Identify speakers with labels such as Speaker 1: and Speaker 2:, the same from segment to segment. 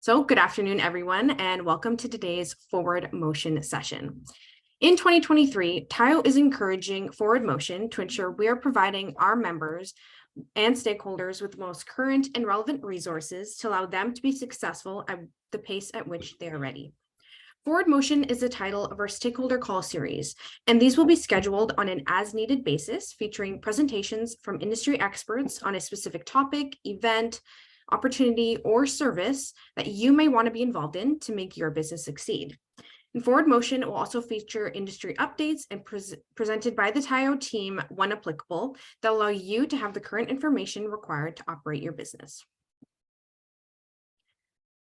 Speaker 1: So good afternoon, everyone, and welcome to today's forward motion session. In 2023, TIO is encouraging forward motion to ensure we are providing our members and stakeholders with the most current and relevant resources to allow them to be successful at the pace at which they are ready. Forward Motion is the title of our stakeholder call series, and these will be scheduled on an as-needed basis, featuring presentations from industry experts on a specific topic, event, opportunity, or service that you may want to be involved in to make your business succeed. And Forward Motion will also feature industry updates and presented by the TIO team when applicable that allow you to have the current information required to operate your business.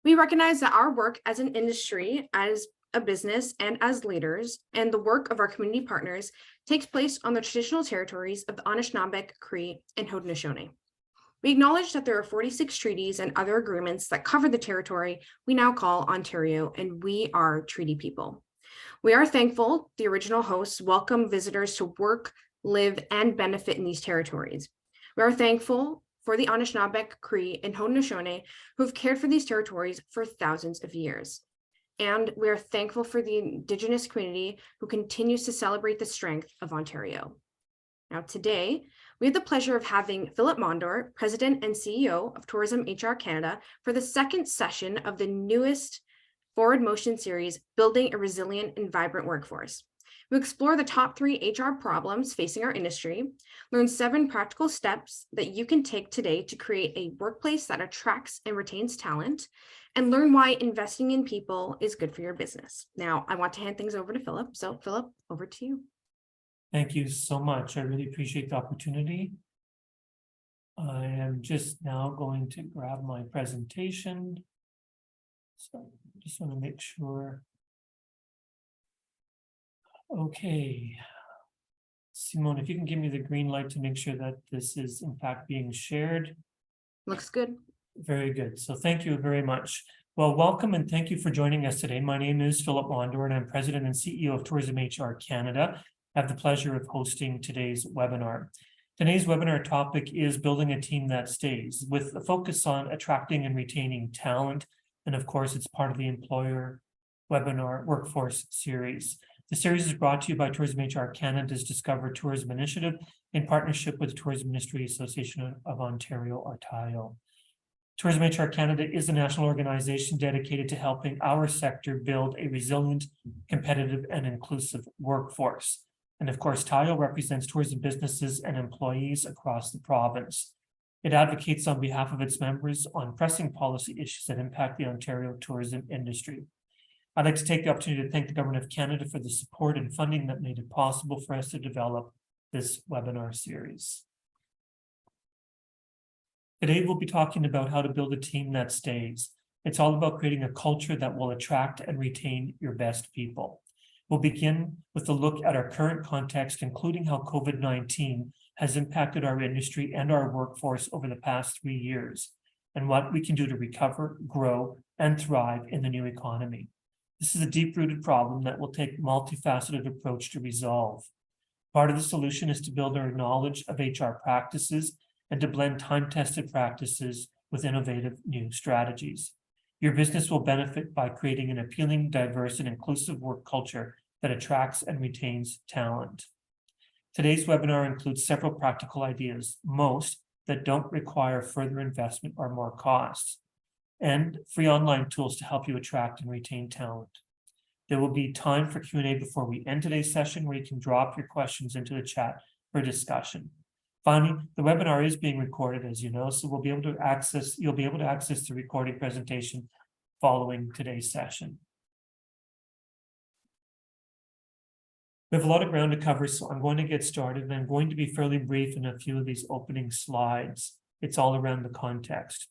Speaker 1: We recognize that our work as an industry, as a business, and as leaders, and the work of our community partners takes place on the traditional territories of the Anishinaabe, Cree, and Haudenosaunee. We acknowledge that there are 46 treaties and other agreements that cover the territory we now call Ontario, and we are treaty people. We are thankful the original hosts welcome visitors to work, live, and benefit in these territories. We are thankful for the Anishinaabe, Cree, and Haudenosaunee who have cared for these territories for thousands of years. And we are thankful for the Indigenous community who continues to celebrate the strength of Ontario. Now, today, we have the pleasure of having Philip Mondor, President and CEO of Tourism HR Canada, for the second session of the newest Forward Motion series, Building a Resilient and Vibrant Workforce. We explore the top 3 HR problems facing our industry, learn 7 practical steps that you can take today to create a workplace that attracts and retains talent, and learn why investing in people is good for your business. Now, I want to hand things over to Philip. So, Philip, over to you.
Speaker 2: Thank you so much. I really appreciate the opportunity. I am just now going to grab my presentation. So I just want to make sure. Okay. Simone, if you can give me the green light to make sure that this is in fact being shared.
Speaker 1: Looks good.
Speaker 2: Very good. So thank you very much. Well, welcome and thank you for joining us today. My name is Philip Mondor and I'm President and CEO of Tourism HR Canada. I have the pleasure of hosting today's webinar. Today's webinar topic is building a team that stays, with a focus on attracting and retaining talent. And of course, it's part of the employer webinar workforce series. The series is brought to you by Tourism HR Canada's Discover Tourism Initiative in partnership with the Tourism Industry Association of Ontario, or TIO. Tourism HR Canada is a national organization dedicated to helping our sector build a resilient, competitive, and inclusive workforce. And of course, TIO represents tourism businesses and employees across the province. It advocates on behalf of its members on pressing policy issues that impact the Ontario tourism industry. I'd like to take the opportunity to thank the Government of Canada for the support and funding that made it possible for us to develop this webinar series. Today, we'll be talking about how to build a team that stays. It's all about creating a culture that will attract and retain your best people. We'll begin with a look at our current context, including how COVID-19 has impacted our industry and our workforce over the past 3 years, and what we can do to recover, grow, and thrive in the new economy. This is a deep-rooted problem that will take a multifaceted approach to resolve. Part of the solution is to build our knowledge of HR practices and to blend time-tested practices with innovative new strategies. Your business will benefit by creating an appealing, diverse, and inclusive work culture that attracts and retains talent. Today's webinar includes several practical ideas, most that don't require further investment or more costs, and free online tools to help you attract and retain talent. There will be time for Q&A before we end today's session, where you can drop your questions into the chat for discussion. Finally, the webinar is being recorded, as you know, so you'll be able to access the recording presentation following today's session. We have a lot of ground to cover, so I'm going to get started, and I'm going to be fairly brief in a few of these opening slides. It's all around the context.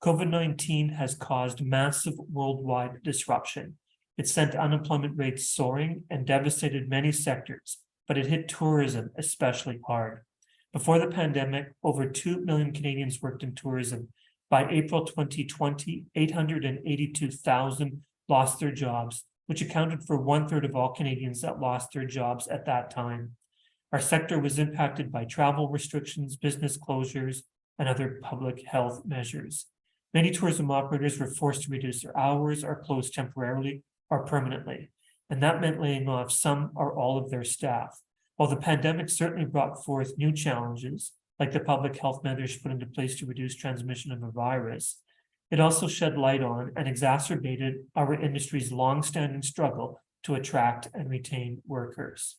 Speaker 2: COVID-19 has caused massive worldwide disruption. It sent unemployment rates soaring and devastated many sectors, but it hit tourism especially hard. Before the pandemic, over 2 million Canadians worked in tourism. By April 2020, 882,000 lost their jobs, which accounted for 1/3 of all Canadians that lost their jobs at that time. Our sector was impacted by travel restrictions, business closures, and other public health measures. Many tourism operators were forced to reduce their hours or close temporarily or permanently, and that meant laying off some or all of their staff. While the pandemic certainly brought forth new challenges, like the public health measures put into place to reduce transmission of the virus, it also shed light on and exacerbated our industry's long-standing struggle to attract and retain workers.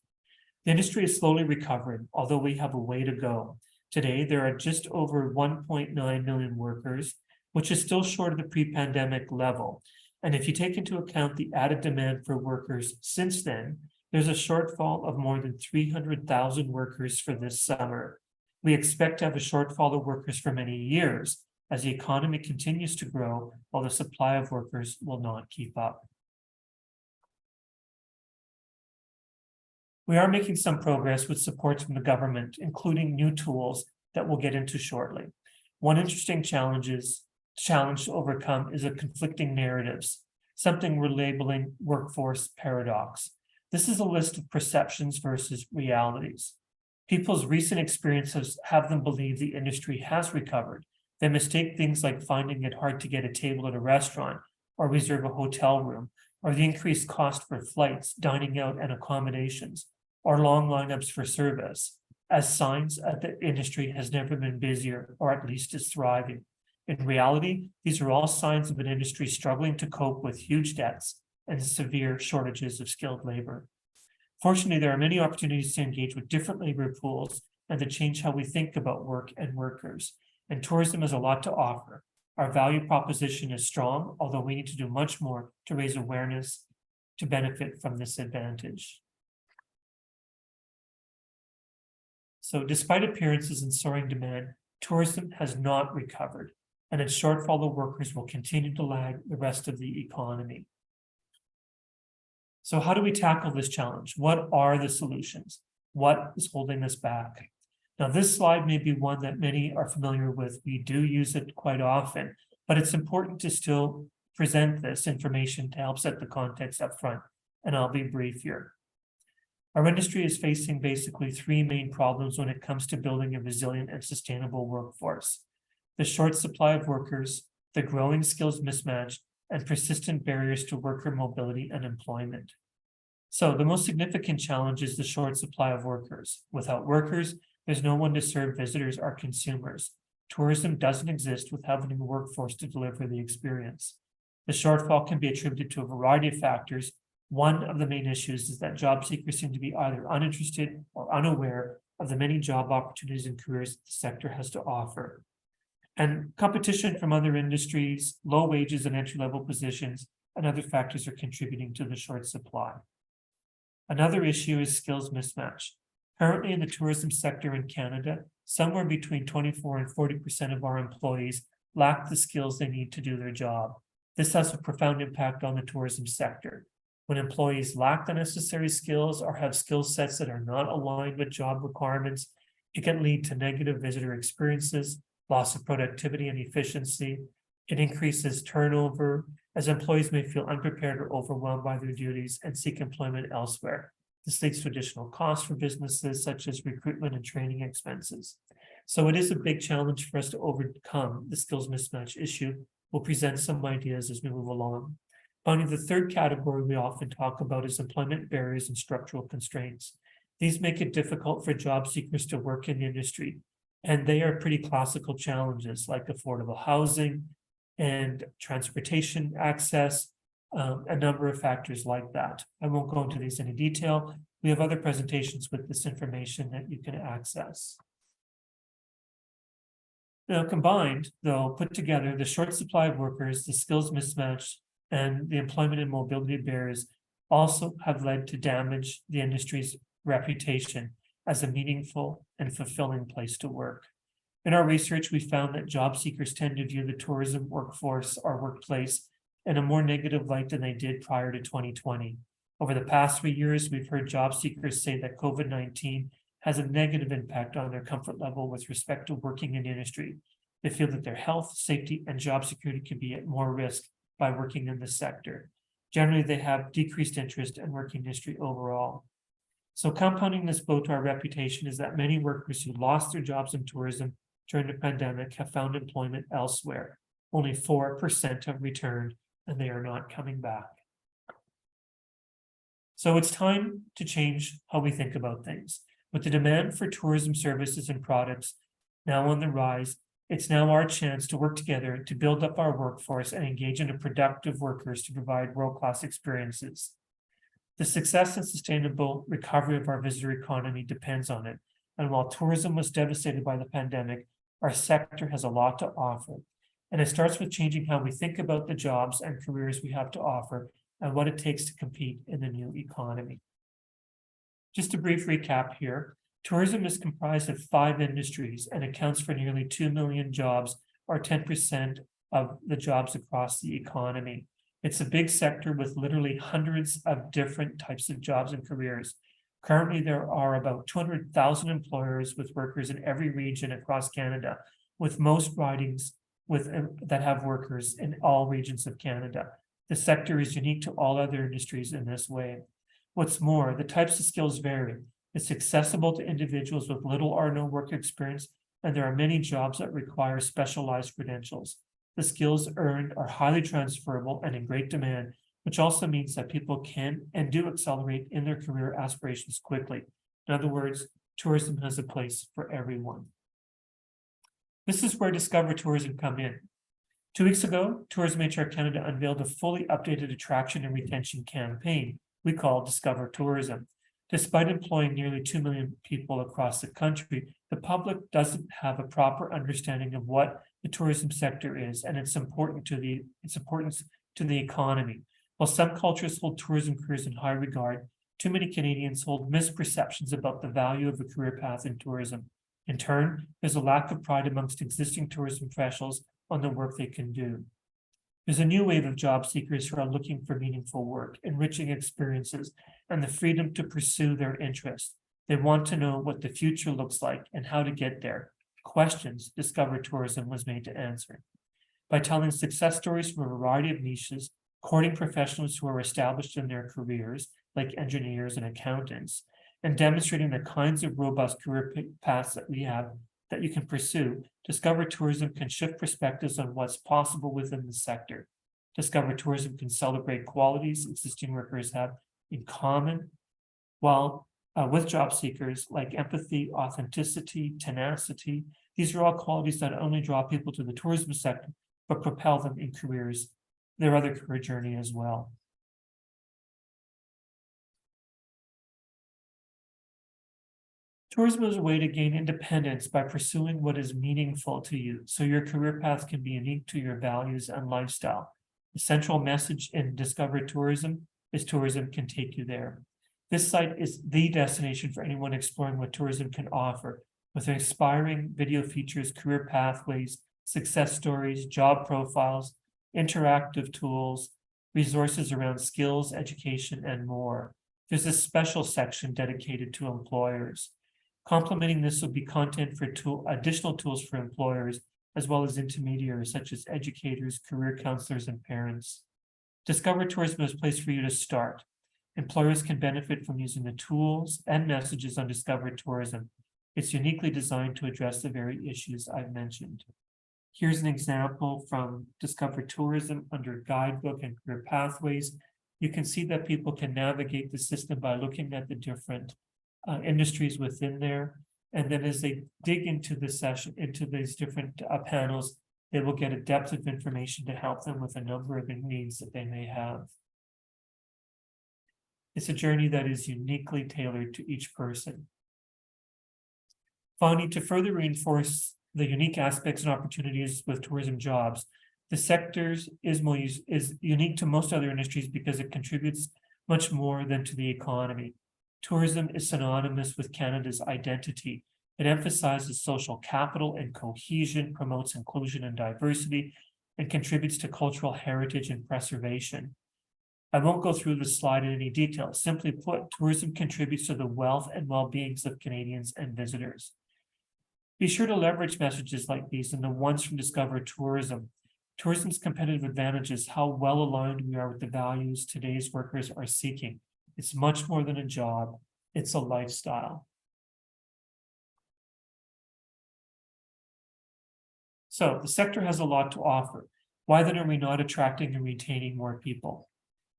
Speaker 2: The industry is slowly recovering, although we have a way to go. Today, there are just over 1.9 million workers, which is still short of the pre-pandemic level. And if you take into account the added demand for workers since then, there's a shortfall of more than 300,000 workers for this summer. We expect to have a shortfall of workers for many years as the economy continues to grow, while the supply of workers will not keep up. We are making some progress with support from the government, including new tools that we'll get into shortly. One interesting challenge to overcome is a conflicting narratives, something we're labeling workforce paradox. This is a list of perceptions versus realities. People's recent experiences have them believe the industry has recovered. They mistake things like finding it hard to get a table at a restaurant or reserve a hotel room, or the increased cost for flights, dining out, and accommodations, or long lineups for service, as signs that the industry has never been busier, or at least is thriving. In reality, these are all signs of an industry struggling to cope with huge debts and severe shortages of skilled labor. Fortunately, there are many opportunities to engage with different labor pools and to change how we think about work and workers. And tourism has a lot to offer. Our value proposition is strong, although we need to do much more to raise awareness to benefit from this advantage. So despite appearances and soaring demand, tourism has not recovered, and its shortfall of workers will continue to lag the rest of the economy. So how do we tackle this challenge? What are the solutions? What is holding us back? Now, this slide may be one that many are familiar with. We do use it quite often, but it's important to still present this information to help set the context up front, and I'll be brief here. Our industry is facing basically three main problems when it comes to building a resilient and sustainable workforce: the short supply of workers, the growing skills mismatch, and persistent barriers to worker mobility and employment. So the most significant challenge is the short supply of workers. Without workers, there's no one to serve visitors or consumers. Tourism doesn't exist without having a workforce to deliver the experience. The shortfall can be attributed to a variety of factors. One of the main issues is that job seekers seem to be either uninterested or unaware of the many job opportunities and careers the sector has to offer. And competition from other industries, low wages and entry-level positions, and other factors are contributing to the short supply. Another issue is skills mismatch. Currently in the tourism sector in Canada, somewhere between 24 and 40% of our employees lack the skills they need to do their job. This has a profound impact on the tourism sector. When employees lack the necessary skills or have skill sets that are not aligned with job requirements, it can lead to negative visitor experiences, loss of productivity and efficiency. It increases turnover, as employees may feel unprepared or overwhelmed by their duties and seek employment elsewhere. This leads to additional costs for businesses, such as recruitment and training expenses. So it is a big challenge for us to overcome the skills mismatch issue. We'll present some ideas as we move along. Finally, the third category we often talk about is employment barriers and structural constraints. These make it difficult for job seekers to work in the industry, and they are pretty classical challenges like affordable housing and transportation access, a number of factors like that. I won't go into these in detail. We have other presentations with this information that you can access. Now, combined, though, put together, the short supply of workers, the skills mismatch, and the employment and mobility barriers also have led to damage the industry's reputation as a meaningful and fulfilling place to work. In our research, we found that job seekers tend to view the tourism workforce or workplace in a more negative light than they did prior to 2020. Over the past 3 years, we've heard job seekers say that COVID-19 has a negative impact on their comfort level with respect to working in the industry. They feel that their health, safety, and job security could be at more risk by working in this sector. Generally, they have decreased interest in working industry overall. So compounding this blow to our reputation is that many workers who lost their jobs in tourism during the pandemic have found employment elsewhere. only 4% have returned, and they are not coming back. So it's time to change how we think about things. With the demand for tourism services and products now on the rise, it's now our chance to work together to build up our workforce and engage in productive workers to provide world-class experiences. The success and sustainable recovery of our visitor economy depends on it. And while tourism was devastated by the pandemic, our sector has a lot to offer. And it starts with changing how we think about the jobs and careers we have to offer and what it takes to compete in the new economy. Just a brief recap here. Tourism is comprised of 5 industries and accounts for nearly 2 million jobs, or 10% of the jobs across the economy. It's a big sector with literally hundreds of different types of jobs and careers. Currently, there are about 200,000 employers with workers in every region across Canada, with most ridings that have workers in all regions of Canada. The sector is unique to all other industries in this way. What's more, the types of skills vary. It's accessible to individuals with little or no work experience, and there are many jobs that require specialized credentials. The skills earned are highly transferable and in great demand, which also means that people can and do accelerate in their career aspirations quickly. In other words, tourism has a place for everyone. This is where Discover Tourism come in. 2 weeks ago, Tourism HR Canada unveiled a fully updated attraction and retention campaign we call Discover Tourism. Despite employing nearly 2 million people across the country, the public doesn't have a proper understanding of what the tourism sector is and its importance to the economy. While some cultures hold tourism careers in high regard, too many Canadians hold misperceptions about the value of a career path in tourism. In turn, there's a lack of pride amongst existing tourism professionals on the work they can do. There's a new wave of job seekers who are looking for meaningful work, enriching experiences, and the freedom to pursue their interests. They want to know what the future looks like and how to get there. Questions Discover Tourism was made to answer. By telling success stories from a variety of niches, courting professionals who are established in their careers, like engineers and accountants, and demonstrating the kinds of robust career paths that we have that you can pursue, Discover Tourism can shift perspectives on what's possible within the sector. Discover Tourism can celebrate qualities existing workers have in common, while with job seekers like empathy, authenticity, tenacity. These are all qualities that not only draw people to the tourism sector, but propel them in careers, their other career journey as well. Tourism is a way to gain independence by pursuing what is meaningful to you, so your career path can be unique to your values and lifestyle. The central message in Discover Tourism is tourism can take you there. This site is the destination for anyone exploring what tourism can offer, with inspiring video features, career pathways, success stories, job profiles, interactive tools, resources around skills, education, and more. There's a special section dedicated to employers. Complementing this will be content for additional tools for employers, as well as intermediaries such as educators, career counselors, and parents. Discover Tourism is a place for you to start. Employers can benefit from using the tools and messages on Discover Tourism. It's uniquely designed to address the very issues I've mentioned. Here's an example from Discover Tourism under Guidebook and Career Pathways. You can see that people can navigate the system by looking at the different industries within there. And then as they dig into the session, into these different panels, they will get a depth of information to help them with a number of needs that they may have. It's a journey that is uniquely tailored to each person. Finally, to further reinforce the unique aspects and opportunities with tourism jobs, the sector is unique to most other industries because it contributes much more than to the economy. Tourism is synonymous with Canada's identity. It emphasizes social capital and cohesion, promotes inclusion and diversity, and contributes to cultural heritage and preservation. I won't go through this slide in any detail. Simply put, tourism contributes to the wealth and well-being of Canadians and visitors. Be sure to leverage messages like these and the ones from Discover Tourism. Tourism's competitive advantage is how well aligned we are with the values today's workers are seeking. It's much more than a job, it's a lifestyle. So the sector has a lot to offer. Why then are we not attracting and retaining more people?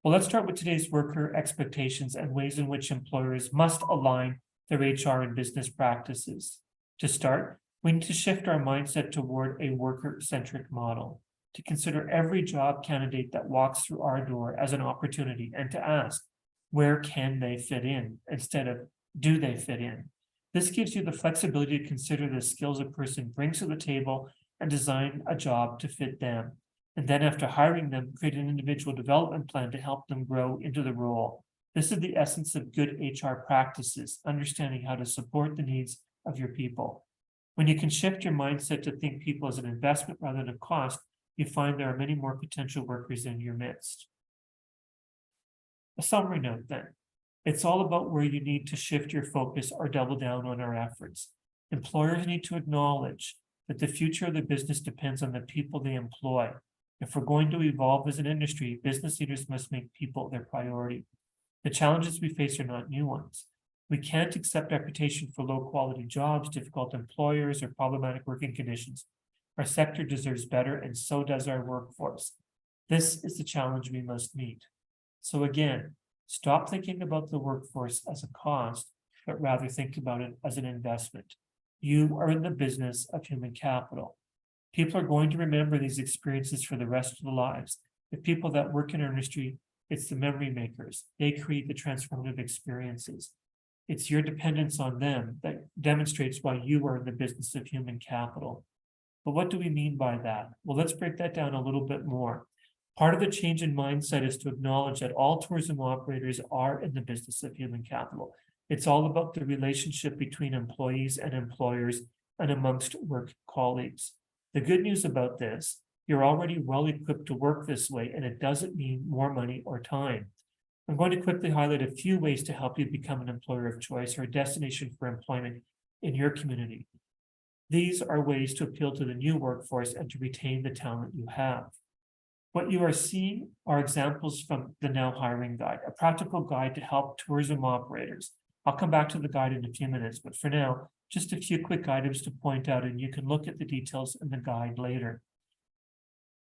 Speaker 2: Well, let's start with today's worker expectations and ways in which employers must align their HR and business practices. To start, we need to shift our mindset toward a worker-centric model, to consider every job candidate that walks through our door as an opportunity and to ask, where can they fit in instead of do they fit in? This gives you the flexibility to consider the skills a person brings to the table and design a job to fit them. And then after hiring them, create an individual development plan to help them grow into the role. This is the essence of good HR practices, understanding how to support the needs of your people. When you can shift your mindset to think people as an investment rather than a cost, you find there are many more potential workers in your midst. A summary note then. It's all about where you need to shift your focus or double down on our efforts. Employers need to acknowledge that the future of the business depends on the people they employ. If we're going to evolve as an industry, business leaders must make people their priority. The challenges we face are not new ones. We can't accept reputation for low quality jobs, difficult employers, or problematic working conditions. Our sector deserves better, and so does our workforce. This is the challenge we must meet. So again, stop thinking about the workforce as a cost, but rather think about it as an investment. You are in the business of human capital. People are going to remember these experiences for the rest of their lives. The people that work in our industry, it's the memory makers. They create the transformative experiences. It's your dependence on them that demonstrates why you are in the business of human capital. But what do we mean by that? Well, let's break that down a little bit more. Part of the change in mindset is to acknowledge that all tourism operators are in the business of human capital. It's all about the relationship between employees and employers and amongst work colleagues. The good news about this, you're already well equipped to work this way, and it doesn't mean more money or time. I'm going to quickly highlight a few ways to help you become an employer of choice or a destination for employment in your community. These are ways to appeal to the new workforce and to retain the talent you have. What you are seeing are examples from the Now Hiring Guide, a practical guide to help tourism operators. I'll come back to the guide in a few minutes, but for now, just a few quick items to point out, and you can look at the details in the guide later.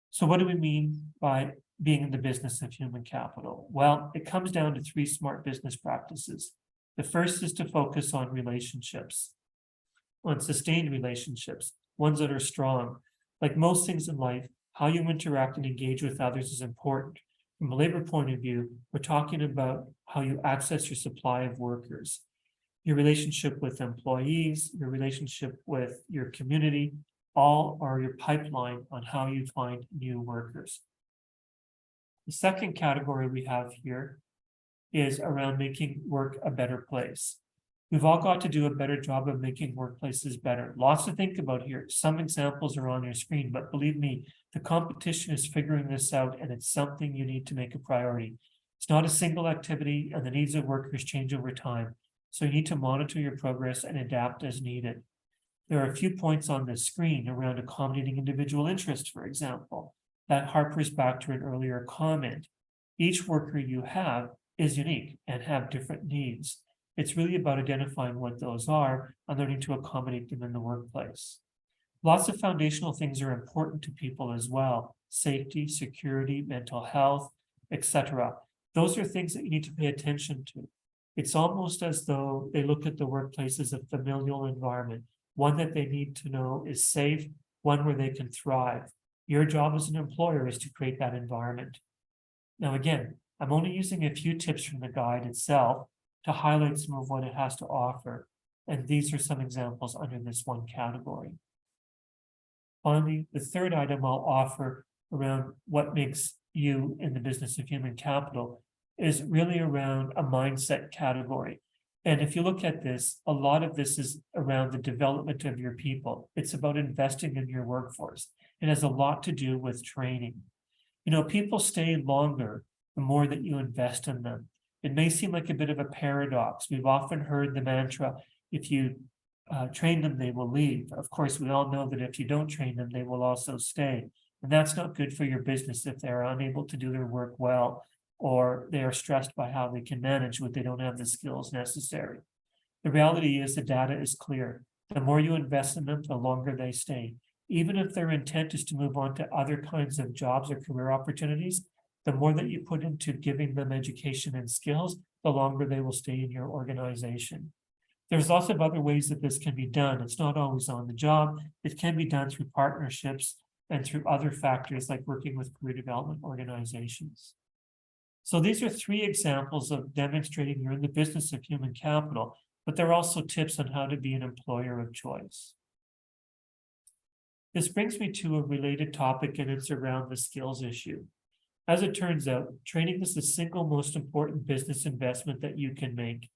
Speaker 2: So what do we mean by being in the business of human capital? Well, it comes down to 3 smart business practices. The first is to focus on relationships, on sustained relationships, ones that are strong. Like most things in life, how you interact and engage with others is important. From a labor point of view, we're talking about how you access your supply of workers, your relationship with employees, your relationship with your community, all are your pipeline on how you find new workers. The second category we have here is around making work a better place. We've all got to do a better job of making workplaces better. Lots to think about here. Some examples are on your screen, but believe me, the competition is figuring this out, and it's something you need to make a priority. It's not a single activity, and the needs of workers change over time. So you need to monitor your progress and adapt as needed. There are a few points on the screen around accommodating individual interests, for example. That harpers back to an earlier comment. Each worker you have is unique and have different needs. It's really about identifying what those are and learning to accommodate them in the workplace. Lots of foundational things are important to people as well. Safety, security, mental health, etc. Those are things that you need to pay attention to. It's almost as though they look at the workplace as a familial environment, one that they need to know is safe, one where they can thrive. Your job as an employer is to create that environment. Now, again, I'm only using a few tips from the guide itself to highlight some of what it has to offer. And these are some examples under this one category. Finally, the third item I'll offer around what makes you in the business of human capital is really around a mindset category. And if you look at this, a lot of this is around the development of your people. It's about investing in your workforce. It has a lot to do with training. You know, people stay longer the more that you invest in them. It may seem like a bit of a paradox. We've often heard the mantra, if you train them, they will leave. Of course, we all know that if you don't train them, they will also stay. And that's not good for your business if they're unable to do their work well, or they are stressed by how they can manage what they don't have the skills necessary. The reality is the data is clear. The more you invest in them, the longer they stay. Even if their intent is to move on to other kinds of jobs or career opportunities, the more that you put into giving them education and skills, the longer they will stay in your organization. There's lots of other ways that this can be done. It's not always on the job. It can be done through partnerships and through other factors like working with career development organizations. So these are 3 examples of demonstrating you're in the business of human capital, but they're also tips on how to be an employer of choice. This brings me to a related topic, and it's around the skills issue. As it turns out, training is the single most important business investment that you can make.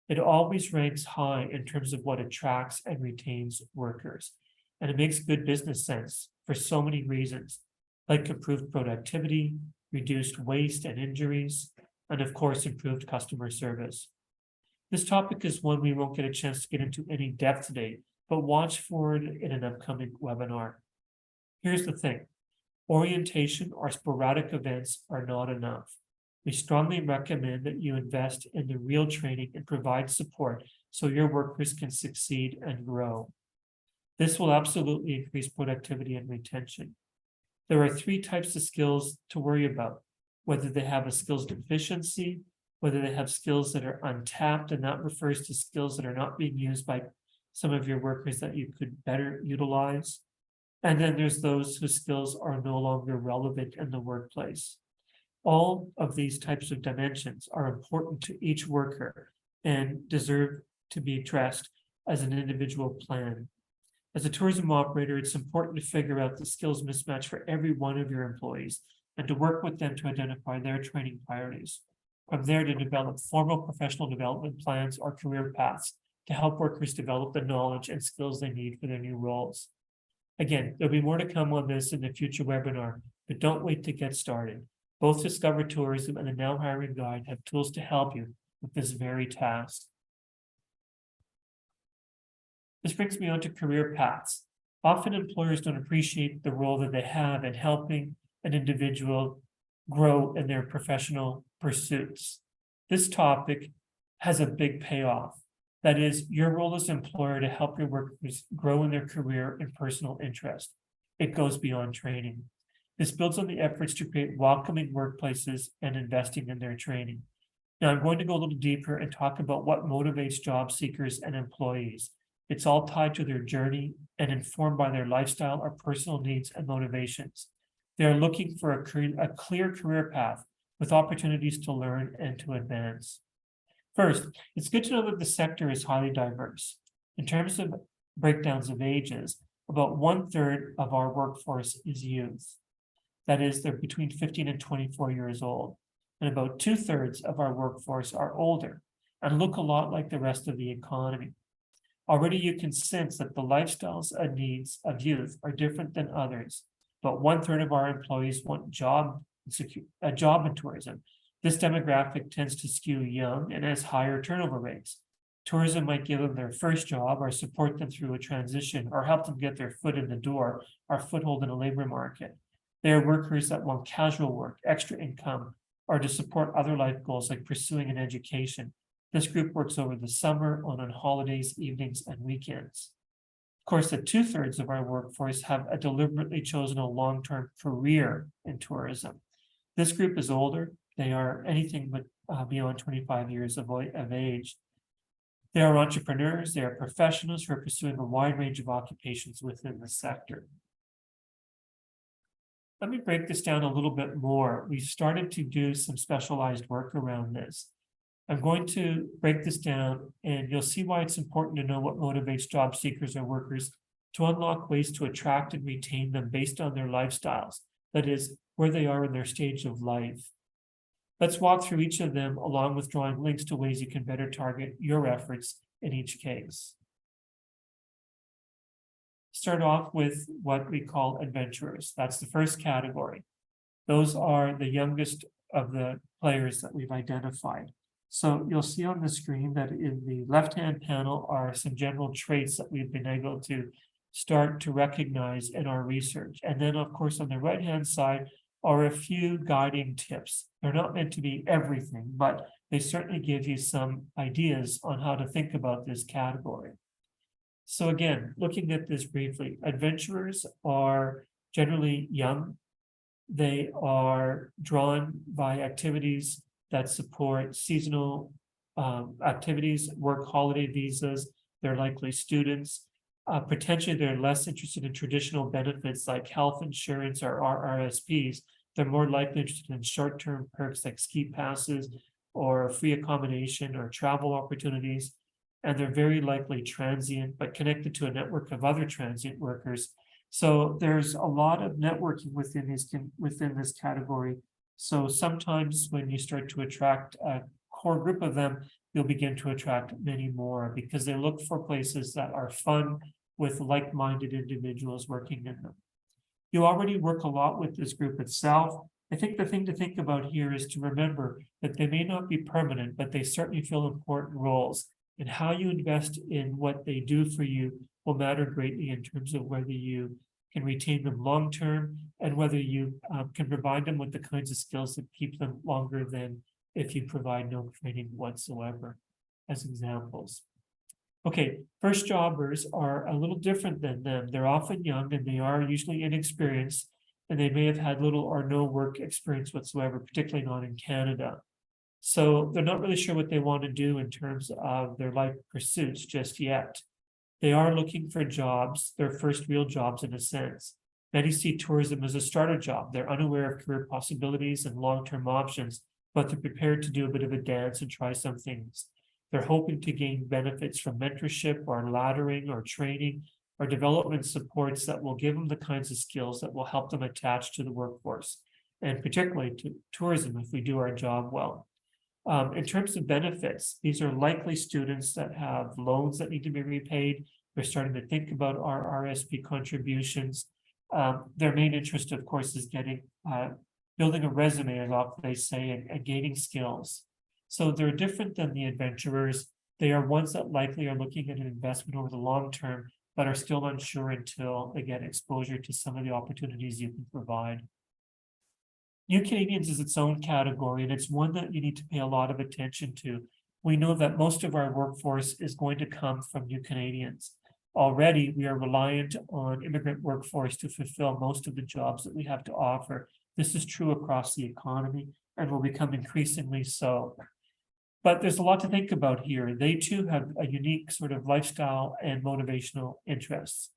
Speaker 2: It always ranks high in terms of what attracts and retains workers. And it makes good business sense for so many reasons, like improved productivity, reduced waste and injuries, and of course, improved customer service. This topic is one we won't get a chance to get into any depth today, but watch for it in an upcoming webinar. Here's the thing. Orientation or sporadic events are not enough. We strongly recommend that you invest in the real training and provide support so your workers can succeed and grow. This will absolutely increase productivity and retention. There are 3 types of skills to worry about, whether they have a skills deficiency, whether they have skills that are untapped, and that refers to skills that are not being used by some of your workers that you could better utilize. And then there's those whose skills are no longer relevant in the workplace. All of these types of dimensions are important to each worker and deserve to be addressed as an individual plan. As a tourism operator, it's important to figure out the skills mismatch for every one of your employees and to work with them to identify their training priorities. From there, to develop formal professional development plans or career paths to help workers develop the knowledge and skills they need for their new roles. Again, there'll be more to come on this in the future webinar, but don't wait to get started. Both Discover Tourism and the Now Hiring Guide have tools to help you with this very task. This brings me on to career paths. Often employers don't appreciate the role that they have in helping an individual grow in their professional pursuits. This topic has a big payoff. That is, your role as employer to help your workers grow in their career and personal interest. It goes beyond training. This builds on the efforts to create welcoming workplaces and investing in their training. Now, I'm going to go a little deeper and talk about what motivates job seekers and employees. It's all tied to their journey and informed by their lifestyle or personal needs and motivations. They're looking for a clear career path with opportunities to learn and to advance. First, it's good to know that the sector is highly diverse. In terms of breakdowns of ages, about 1/3 of our workforce is youth. That is, they're between 15 and 24 years old. And about 2/3 of our workforce are older and look a lot like the rest of the economy. Already you can sense that the lifestyles and needs of youth are different than others, but 1/3 of our employees want a job in tourism. This demographic tends to skew young and has higher turnover rates. Tourism might give them their first job or support them through a transition or help them get their foot in the door or foothold in a labor market. They are workers that want casual work, extra income, or to support other life goals like pursuing an education. This group works over the summer, on holidays, evenings, and weekends. Of course, the 2/3 of our workforce have a deliberately chosen a long-term career in tourism. This group is older. They are anything but beyond 25 years of age. They are entrepreneurs. They are professionals who are pursuing a wide range of occupations within the sector. Let me break this down a little bit more. We've started to do some specialized work around this. I'm going to break this down and you'll see why it's important to know what motivates job seekers or workers to unlock ways to attract and retain them based on their lifestyles. That is, where they are in their stage of life. Let's walk through each of them along with drawing links to ways you can better target your efforts in each case. Start off with what we call adventurers. That's the first category. Those are the youngest of the players that we've identified. So you'll see on the screen that in the left-hand panel are some general traits that we've been able to start to recognize in our research. And then, of course, on the right-hand side are a few guiding tips. They're not meant to be everything, but they certainly give you some ideas on how to think about this category. So again, looking at this briefly, adventurers are generally young. They are drawn by activities that support seasonal activities, work holiday visas. They're likely students. Potentially, they're less interested in traditional benefits like health insurance or RRSPs. They're more likely interested in short-term perks like ski passes or free accommodation or travel opportunities. And they're very likely transient, but connected to a network of other transient workers. So there's a lot of networking within this category. So sometimes when you start to attract a core group of them, you'll begin to attract many more because they look for places that are fun with like-minded individuals working in them. You already work a lot with this group itself. I think the thing to think about here is to remember that they may not be permanent, but they certainly fill important roles. And how you invest in what they do for you will matter greatly in terms of whether you can retain them long term and whether you can provide them with the kinds of skills that keep them longer than if you provide no training whatsoever, as examples. Okay, first jobbers are a little different than them. They're often young and they are usually inexperienced, and they may have had little or no work experience whatsoever, particularly not in Canada. So they're not really sure what they want to do in terms of their life pursuits just yet. They are looking for jobs, their first real jobs in a sense. Many see tourism as a starter job. They're unaware of career possibilities and long-term options, but they're prepared to do a bit of a dance and try some things. They're hoping to gain benefits from mentorship or laddering or training or development supports that will give them the kinds of skills that will help them attach to the workforce, and particularly to tourism if we do our job well. In terms of benefits, these are likely students that have loans that need to be repaid. They're starting to think about our RSP contributions. Their main interest, of course, is building a resume, as often they say, and gaining skills. So they're different than the adventurers. They are ones that likely are looking at an investment over the long term, but are still unsure until they get exposure to some of the opportunities you can provide. New Canadians is its own category, and it's one that you need to pay a lot of attention to. We know that most of our workforce is going to come from new Canadians. Already, we are reliant on immigrant workforce to fulfill most of the jobs that we have to offer. This is true across the economy and will become increasingly so. But there's a lot to think about here. They too have a unique sort of lifestyle and motivational interests.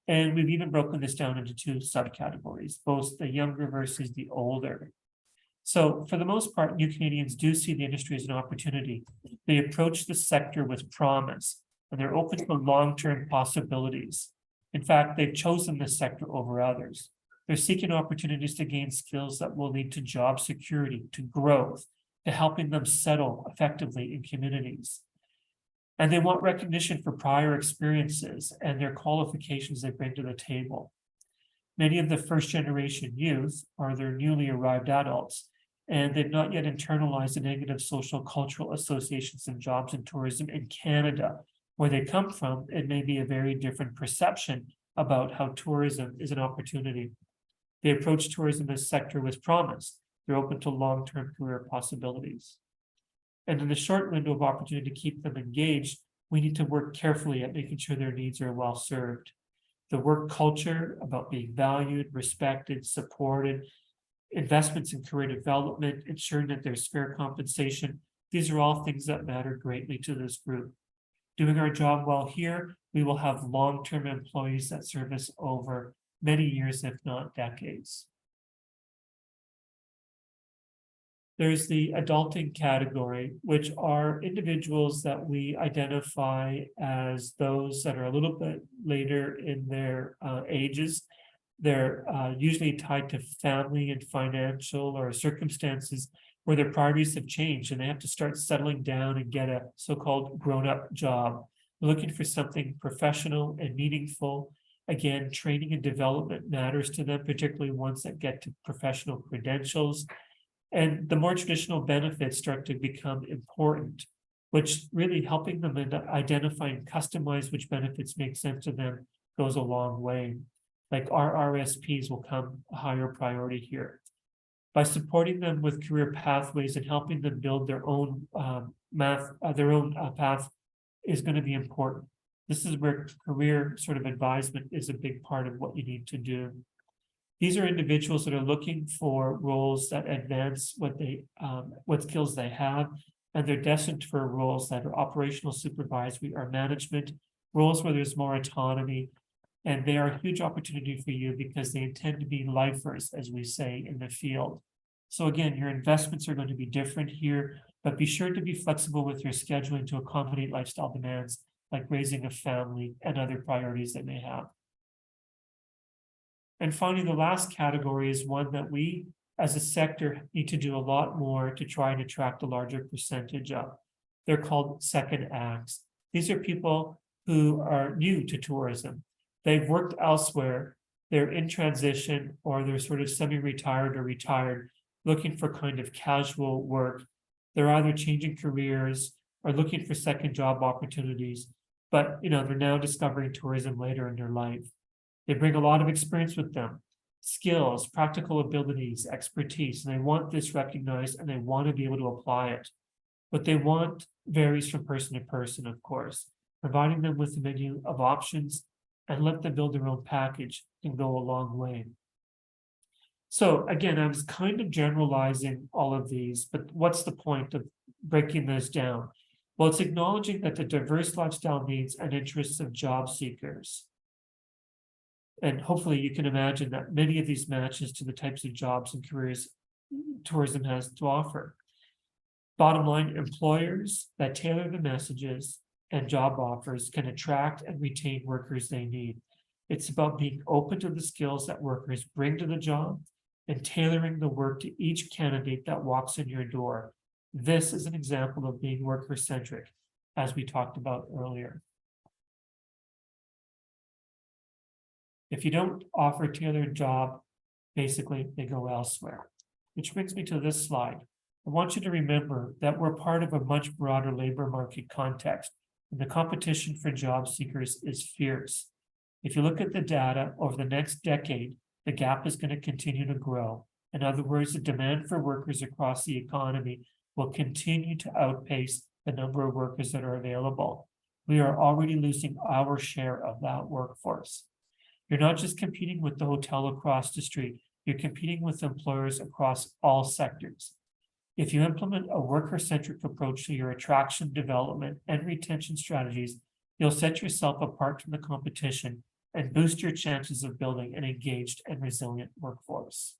Speaker 2: And we've even broken this down into two subcategories, both the younger versus the older. So for the most part, new Canadians do see the industry as an opportunity. They approach the sector with promise, and they're open to long-term possibilities. In fact, they've chosen this sector over others. They're seeking opportunities to gain skills that will lead to job security, to growth, to helping them settle effectively in communities. And they want recognition for prior experiences and their qualifications they bring to the table. Many of the first generation youth are their newly arrived adults, and they've not yet internalized the negative social cultural associations and jobs in tourism in Canada. Where they come from, it may be a very different perception about how tourism is an opportunity. They approach tourism as a sector with promise. They're open to long-term career possibilities. And in the short window of opportunity to keep them engaged, we need to work carefully at making sure their needs are well served. The work culture about being valued, respected, supported, investments in career development, ensuring that there's fair compensation. These are all things that matter greatly to this group. Doing our job well here, we will have long-term employees that serve us over many years, if not decades. There's the adulting category, which are individuals that we identify as those that are a little bit later in their ages. They're usually tied to family and financial or circumstances where their priorities have changed and they have to start settling down and get a so-called grown-up job. They're looking for something professional and meaningful. Again, training and development matters to them, particularly ones that get to professional credentials. And the more traditional benefits start to become important, which really helping them identify and customize which benefits make sense to them goes a long way. Like our RSPs will come a higher priority here. By supporting them with career pathways and helping them build their own path is going to be important. This is where career sort of advisement is a big part of what you need to do. These are individuals that are looking for roles that advance what skills they have, and they're destined for roles that are operational supervisory or management, roles where there's more autonomy, and they are a huge opportunity for you because they intend to be lifers, as we say in the field. So again, your investments are going to be different here, but be sure to be flexible with your scheduling to accommodate lifestyle demands like raising a family and other priorities that may have. And finally, the last category is one that we as a sector need to do a lot more to try and attract a larger percentage of. They're called second acts. These are people who are new to tourism. They've worked elsewhere, they're in transition, or they're sort of semi-retired or retired, looking for kind of casual work. They're either changing careers or looking for second job opportunities, but they're now discovering tourism later in their life. They bring a lot of experience with them, skills, practical abilities, expertise, and they want this recognized and they want to be able to apply it. What they want varies from person to person, of course. Providing them with a menu of options and let them build their own package can go a long way. So again, I was kind of generalizing all of these, but what's the point of breaking this down? Well, it's acknowledging that the diverse lifestyle needs and interests of job seekers. And hopefully you can imagine that many of these matches to the types of jobs and careers tourism has to offer. Bottom line, employers that tailor the messages and job offers can attract and retain workers they need. It's about being open to the skills that workers bring to the job and tailoring the work to each candidate that walks in your door. This is an example of being worker-centric, as we talked about earlier. If you don't offer a tailored job, basically they go elsewhere. Which brings me to this slide. I want you to remember that we're part of a much broader labor market context, and the competition for job seekers is fierce. If you look at the data over the next decade, the gap is going to continue to grow. In other words, the demand for workers across the economy will continue to outpace the number of workers that are available. We are already losing our share of that workforce. You're not just competing with the hotel across the street, you're competing with employers across all sectors. If you implement a worker-centric approach to your attraction, development, and retention strategies, you'll set yourself apart from the competition and boost your chances of building an engaged and resilient workforce.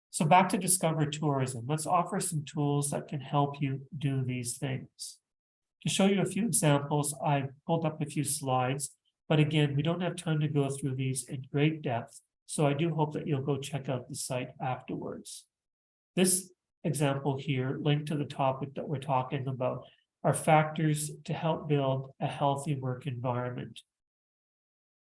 Speaker 2: So back to Discover Tourism, let's offer some tools that can help you do these things. To show you a few examples, I pulled up a few slides. But again, we don't have time to go through these in great depth, so I do hope that you'll go check out the site afterwards. This example here, linked to the topic that we're talking about, are factors to help build a healthy work environment.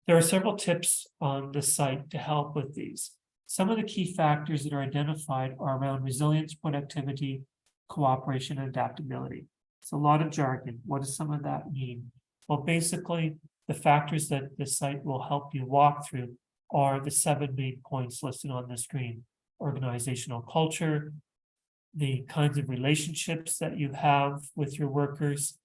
Speaker 2: There are several tips on the site to help with these. Some of the key factors that are identified are around resilience, productivity, cooperation, and adaptability. It's a lot of jargon. What does some of that mean? Well, basically, the factors that the site will help you walk through are the 7 main points listed on the screen: organizational culture, the kinds of relationships that you have with your workers,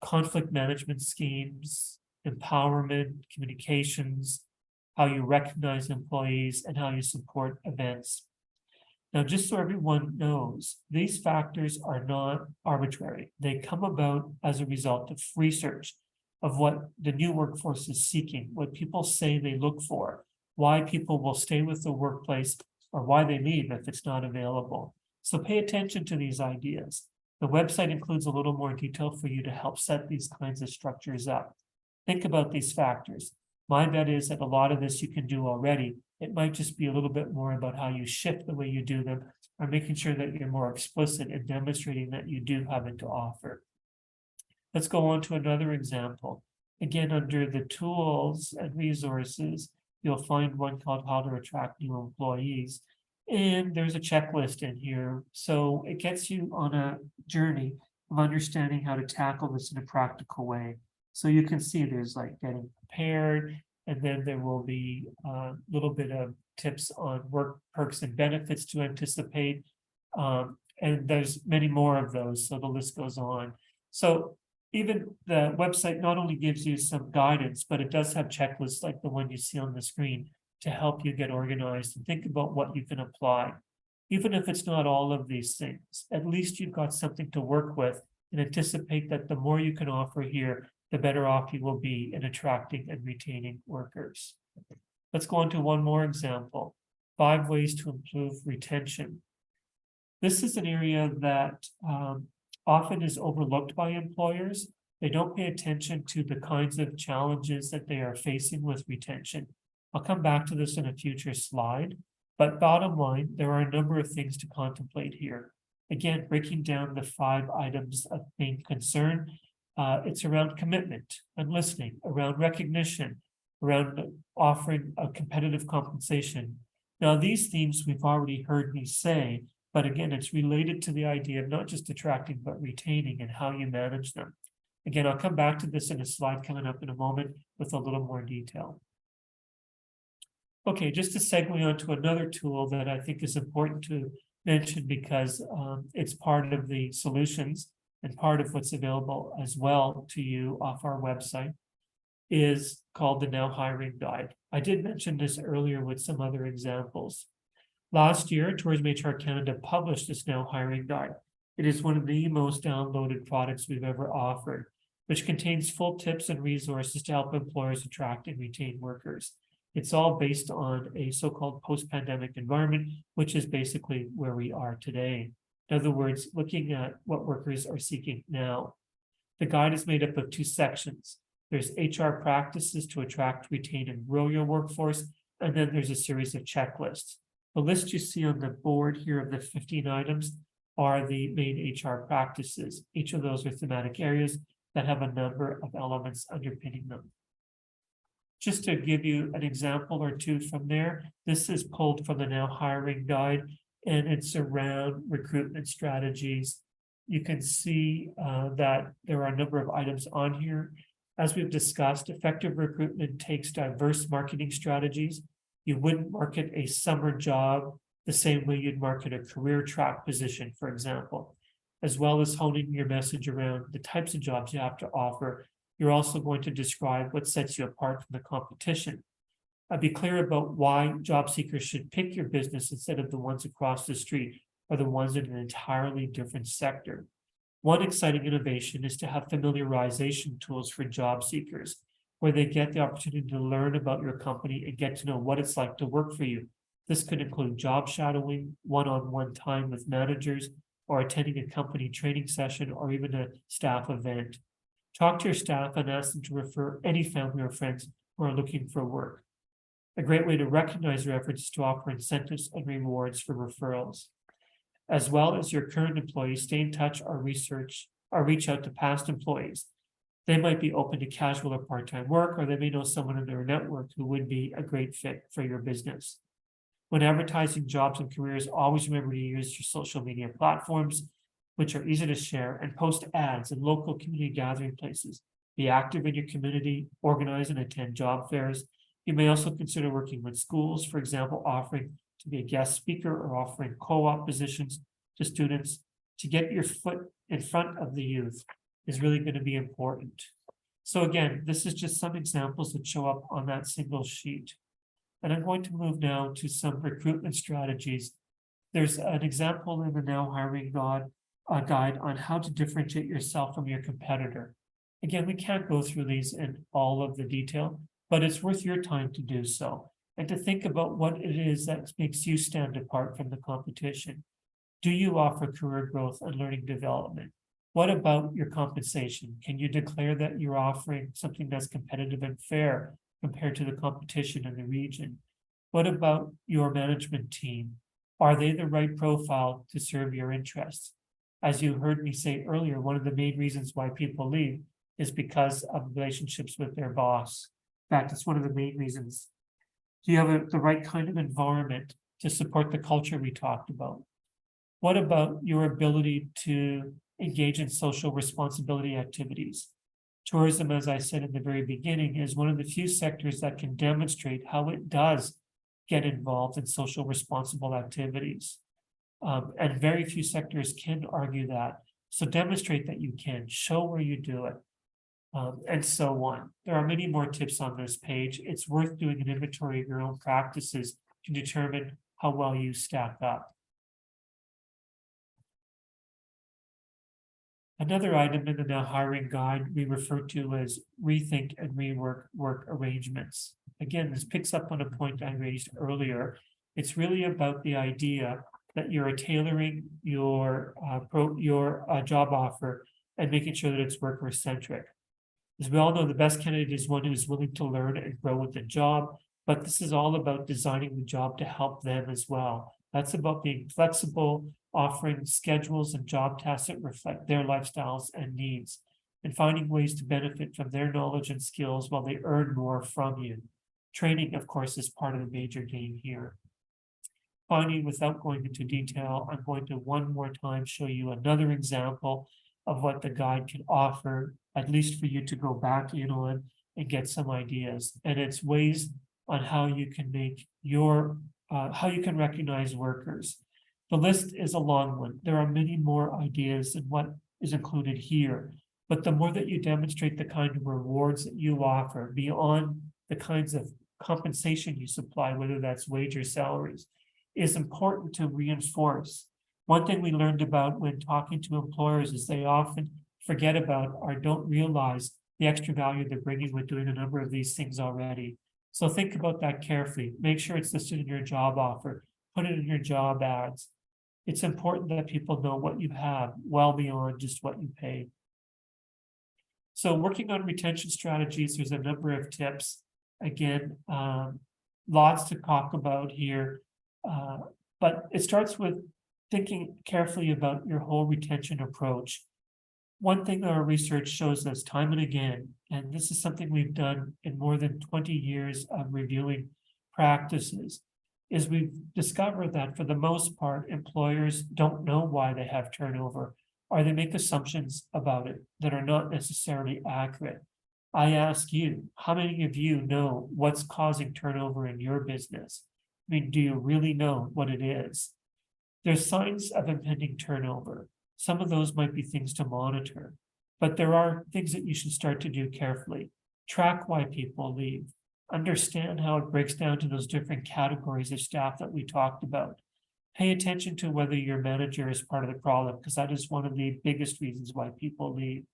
Speaker 2: conflict management schemes, empowerment, communications, how you recognize employees, and how you support events. Now, just so everyone knows, these factors are not arbitrary. They come about as a result of research of what the new workforce is seeking, what people say they look for, why people will stay with the workplace, or why they leave if it's not available. So pay attention to these ideas. The website includes a little more detail for you to help set these kinds of structures up. Think about these factors. My bet is that a lot of this you can do already. It might just be a little bit more about how you shift the way you do them, or making sure that you're more explicit in demonstrating that you do have it to offer. Let's go on to another example. Again, under the tools and resources, you'll find one called How to Attract New Employees. And there's a checklist in here. So it gets you on a journey of understanding how to tackle this in a practical way. So you can see there's like getting prepared, and then there will be a little bit of tips on work perks and benefits to anticipate. And there's many more of those, so the list goes on. So Even the website not only gives you some guidance, but it does have checklists like the one you see on the screen to help you get organized and think about what you can apply. Even if it's not all of these things, at least you've got something to work with and anticipate that the more you can offer here, the better off you will be in attracting and retaining workers. Let's go on to one more example. 5 ways to improve retention. This is an area that often is overlooked by employers. They don't pay attention to the kinds of challenges that they are facing with retention. I'll come back to this in a future slide, but bottom line, there are a number of things to contemplate here. Again, breaking down the 5 items of main concern, it's around commitment and listening, around recognition, around offering a competitive compensation. Now, these themes we've already heard me say, but again, it's related to the idea of not just attracting, but retaining and how you manage them. Again, I'll come back to this in a slide coming up in a moment with a little more detail. Okay, just to segue on to another tool that I think is important to mention because it's part of the solutions and part of what's available as well to you off our website is called the Now Hiring Guide. I did mention this earlier with some other examples. Last year, Tourism HR Canada published this Now Hiring Guide. It is one of the most downloaded products we've ever offered, which contains full tips and resources to help employers attract and retain workers. It's all based on a so-called post-pandemic environment, which is basically where we are today. In other words, looking at what workers are seeking now. The guide is made up of 2 sections. There's HR practices to attract, retain, and grow your workforce, and then there's a series of checklists. The list you see on the board here of the 15 items are the main HR practices. Each of those are thematic areas that have a number of elements underpinning them. Just to give you an example or two from there, this is pulled from the Now Hiring Guide, and it's around recruitment strategies. You can see that there are a number of items on here. As we've discussed, effective recruitment takes diverse marketing strategies. You wouldn't market a summer job the same way you'd market a career track position, for example, as well as honing your message around the types of jobs you have to offer. You're also going to describe what sets you apart from the competition. Be clear about why job seekers should pick your business instead of the ones across the street or the ones in an entirely different sector. One exciting innovation is to have familiarization tools for job seekers, where they get the opportunity to learn about your company and get to know what it's like to work for you. This could include job shadowing, one-on-one time with managers, or attending a company training session, or even a staff event. Talk to your staff and ask them to refer any family or friends who are looking for work. A great way to recognize your efforts is to offer incentives and rewards for referrals. As well as your current employees, stay in touch or reach out to past employees. They might be open to casual or part-time work, or they may know someone in their network who would be a great fit for your business. When advertising jobs and careers, always remember to use your social media platforms, which are easy to share, and post ads in local community gathering places. Be active in your community, organize and attend job fairs. You may also consider working with schools, for example, offering to be a guest speaker or offering co-op positions to students. To get your foot in front of the youth is really going to be important. So again, this is just some examples that show up on that single sheet. And I'm going to move now to some recruitment strategies. There's an example in the Now Hiring Guide on how to differentiate yourself from your competitor. Again, we can't go through these in all of the detail, but it's worth your time to do so and to think about what it is that makes you stand apart from the competition. Do you offer career growth and learning development? What about your compensation? Can you declare that you're offering something that's competitive and fair compared to the competition in the region? What about your management team? Are they the right profile to serve your interests? As you heard me say earlier, one of the main reasons why people leave is because of relationships with their boss. In fact, it's one of the main reasons. Do you have the right kind of environment to support the culture we talked about? What about your ability to engage in social responsibility activities? Tourism, as I said in the very beginning, is one of the few sectors that can demonstrate how it does get involved in social responsible activities. And very few sectors can argue that. So demonstrate that you can, show where you do it, and so on. There are many more tips on this page. It's worth doing an inventory of your own practices to determine how well you stack up. Another item in the now hiring guide we refer to as rethink and rework work arrangements. Again, this picks up on a point I raised earlier. It's really about the idea that you're tailoring your job offer and making sure that it's worker centric. As we all know, the best candidate is one who is willing to learn and grow with the job, but this is all about designing the job to help them as well. That's about being flexible, offering schedules and job tasks that reflect their lifestyles and needs, and finding ways to benefit from their knowledge and skills while they earn more from you. Training, of course, is part of the major game here. Finally, without going into detail, I'm going to one more time show you another example of what the guide can offer, at least for you to go back in on and get some ideas. And it's ways on how you can make how you can recognize workers. The list is a long one. There are many more ideas than what is included here. But the more that you demonstrate the kind of rewards that you offer beyond the kinds of compensation you supply, whether that's wage or salaries, is important to reinforce. One thing we learned about when talking to employers is they often forget about or don't realize the extra value they're bringing with doing a number of these things already. So think about that carefully. Make sure it's listed in your job offer. Put it in your job ads. It's important that people know what you have well beyond just what you pay. So working on retention strategies, there's a number of tips. Again, lots to talk about here. But it starts with thinking carefully about your whole retention approach. One thing that our research shows us time and again, and this is something we've done in more than 20 years of reviewing practices, is we've discovered that for the most part, employers don't know why they have turnover, or they make assumptions about it that are not necessarily accurate. I ask you, how many of you know what's causing turnover in your business? I mean, do you really know what it is? There's signs of impending turnover. Some of those might be things to monitor, but there are things that you should start to do carefully. Track why people leave. Understand how it breaks down to those different categories of staff that we talked about. Pay attention to whether your manager is part of the problem, because that is one of the biggest reasons why people leave,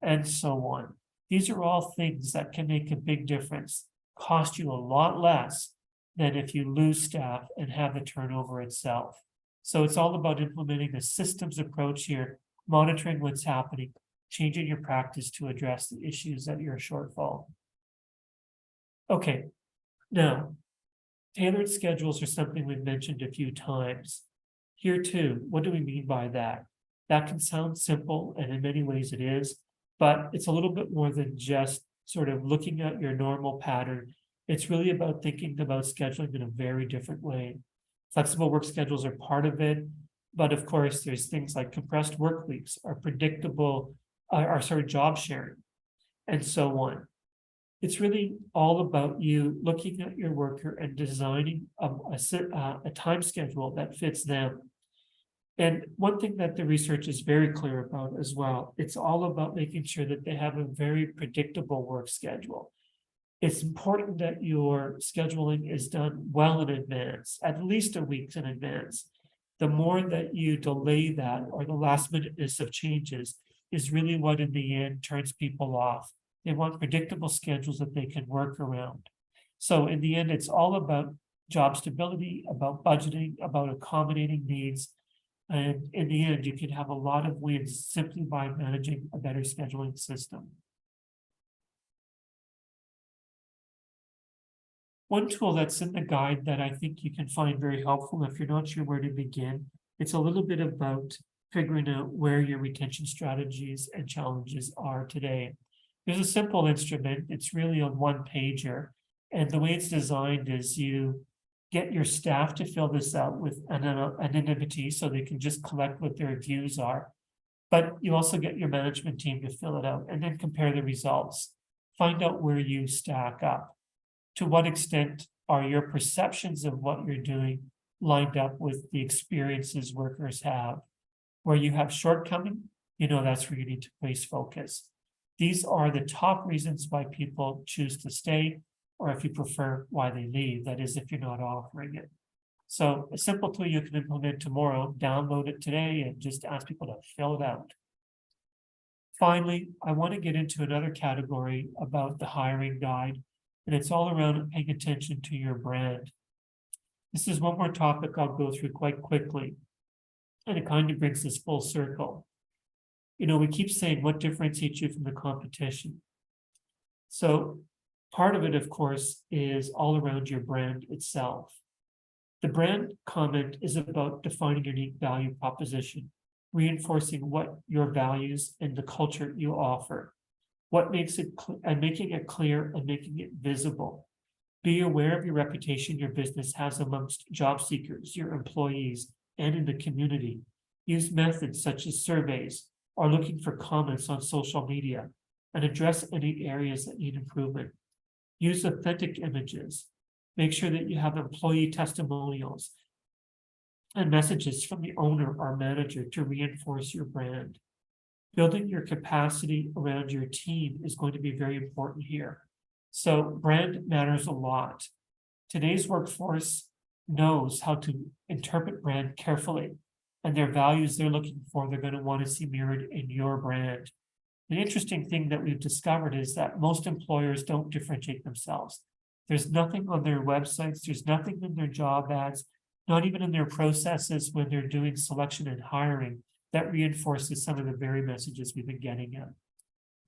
Speaker 2: and so on. These are all things that can make a big difference, cost you a lot less than if you lose staff and have the turnover itself. So it's all about implementing a systems approach here, monitoring what's happening, changing your practice to address the issues that you're a shortfall. Okay, now, tailored schedules are something we've mentioned a few times. Here too, what do we mean by that? That can sound simple, and in many ways it is, but it's a little bit more than just sort of looking at your normal pattern. It's really about thinking about scheduling in a very different way. Flexible work schedules are part of it, but of course, there's things like compressed work weeks, or predictable, job sharing, and so on. It's really all about you looking at your worker and designing a time schedule that fits them. And one thing that the research is very clear about as well, it's all about making sure that they have a very predictable work schedule. It's important that your scheduling is done well in advance, at least a week in advance. The more that you delay that, or the last minuteness of changes, is really what in the end turns people off. They want predictable schedules that they can work around. So in the end, it's all about job stability, about budgeting, about accommodating needs. And in the end, you can have a lot of wins simply by managing a better scheduling system. One tool that's in the guide that I think you can find very helpful if you're not sure where to begin, it's a little bit about figuring out where your retention strategies and challenges are today. There's a simple instrument, it's really a one-pager, and the way it's designed is you get your staff to fill this out with anonymity so they can just collect what their views are. But you also get your management team to fill it out and then compare the results. Find out where you stack up. To what extent are your perceptions of what you're doing lined up with the experiences workers have? Where you have shortcoming, that's where you need to place focus. These are the top reasons why people choose to stay, or if you prefer, why they leave. That is, if you're not offering it. So a simple tool you can implement tomorrow, download it today and just ask people to fill it out. Finally, I want to get into another category about the hiring guide, and it's all around paying attention to your brand. This is one more topic I'll go through quite quickly, and it kind of brings this full circle. We keep saying what differentiates you from the competition. So part of it, of course, is all around your brand itself. The brand comment is about defining your unique value proposition, reinforcing what your values and the culture you offer, what makes it and making it clear and making it visible. Be aware of your reputation your business has amongst job seekers, your employees, and in the community. Use methods such as surveys or looking for comments on social media and address any areas that need improvement. Use authentic images. Make sure that you have employee testimonials and messages from the owner or manager to reinforce your brand. Building your capacity around your team is going to be very important here. So brand matters a lot. Today's workforce knows how to interpret brand carefully, and their values they're looking for, they're going to want to see mirrored in your brand. The interesting thing that we've discovered is that most employers don't differentiate themselves. There's nothing on their websites, there's nothing in their job ads, not even in their processes when they're doing selection and hiring that reinforces some of the very messages we've been getting at.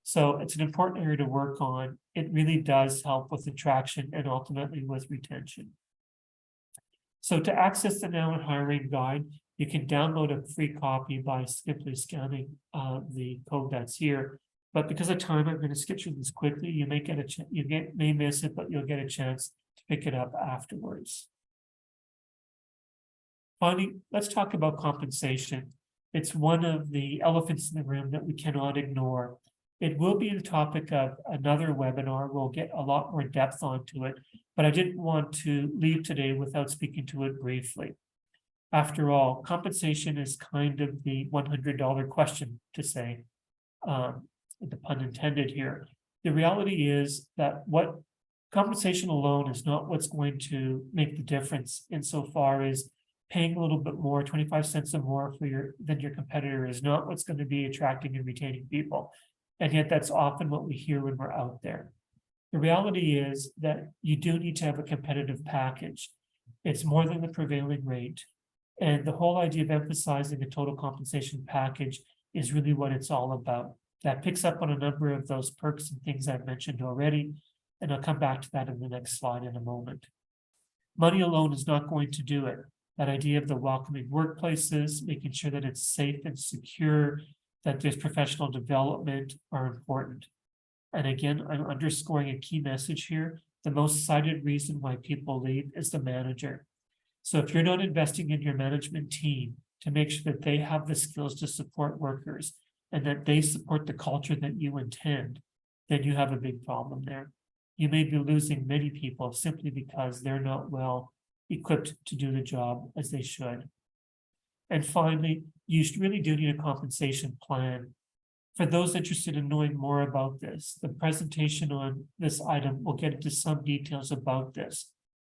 Speaker 2: So it's an important area to work on. It really does help with attraction and ultimately with retention. So to access the Now in Hiring guide, you can download a free copy by simply scanning the code that's here. But because of time, I'm going to skip through this quickly. You may get may miss it, but you'll get a chance to pick it up afterwards. Finally, let's talk about compensation. It's one of the elephants in the room that we cannot ignore. It will be the topic of another webinar. We'll get a lot more depth onto it, but I didn't want to leave today without speaking to it briefly. After all, compensation is kind of the $100 question, to say, the pun intended here. The reality is that what compensation alone is not what's going to make the difference insofar as paying a little bit more, 25 cents or more than your competitor is not what's going to be attracting and retaining people. And yet that's often what we hear when we're out there. The reality is that you do need to have a competitive package. It's more than the prevailing rate. And the whole idea of emphasizing a total compensation package is really what it's all about. That picks up on a number of those perks and things I've mentioned already, and I'll come back to that in the next slide in a moment. Money alone is not going to do it. That idea of the welcoming workplaces, making sure that it's safe and secure, that there's professional development are important. And again, I'm underscoring a key message here. The most cited reason why people leave is the manager. So if you're not investing in your management team to make sure that they have the skills to support workers and that they support the culture that you intend, then you have a big problem there. You may be losing many people simply because they're not well equipped to do the job as they should. And finally, you really do need a compensation plan. For those interested in knowing more about this, the presentation on this item will get into some details about this.